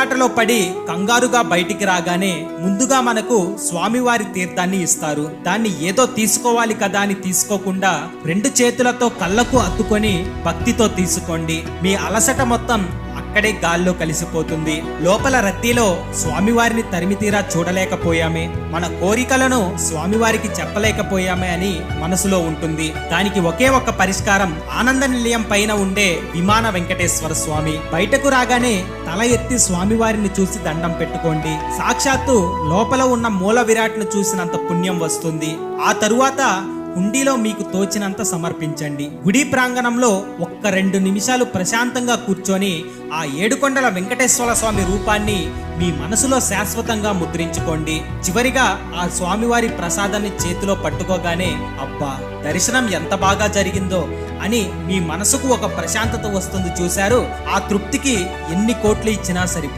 తిరుగులాటలో పడి కంగారుగా బయటికి రాగానే ముందుగా మనకు స్వామివారి తీర్థాన్ని ఇస్తారు. దాన్ని ఏదో తీసుకోవాలి కదా అని తీసుకోకుండా 2 చేతులతో కళ్ళకు అత్తుకొని భక్తితో తీసుకోండి. మీ అలసట మొత్తం అక్కడే గాల్లో కలిసిపోతుంది. లోపల రద్దీలో స్వామివారిని తరిమితీరా చూడలేకపోయామే, మన కోరికలను స్వామివారికి చెప్పలేకపోయామే అని మనసులో ఉంటుంది. దానికి ఒకే ఒక్క పరిష్కారం ఆనంద నిలయం పైన ఉండే విమాన వెంకటేశ్వర స్వామి. బయటకు రాగానే తల ఎత్తి స్వామివారిని చూసి దండం పెట్టుకోండి. సాక్షాత్తు లోపల ఉన్న మూల విరాట్ను చూసినంత పుణ్యం వస్తుంది. ఆ తరువాత హుండీలో మీకు తోచినంత సమర్పించండి. గుడి ప్రాంగణంలో ఒక్క 2 నిమిషాలు ప్రశాంతంగా కూర్చొని ఆ ఏడుకొండల వెంకటేశ్వర స్వామి రూపాన్ని మీ మనసులో శాశ్వతంగా ముద్రించుకోండి. చివరిగా ఆ స్వామివారి ప్రసాదాన్ని చేతిలో పట్టుకోగానే అబ్బా దర్శనం ఎంత బాగా జరిగిందో అని మీ మనసుకు ఒక ప్రశాంతత వస్తుంది. చూశారు, ఆ తృప్తికి ఎన్ని కోట్లు ఇచ్చినా సరిపోదు.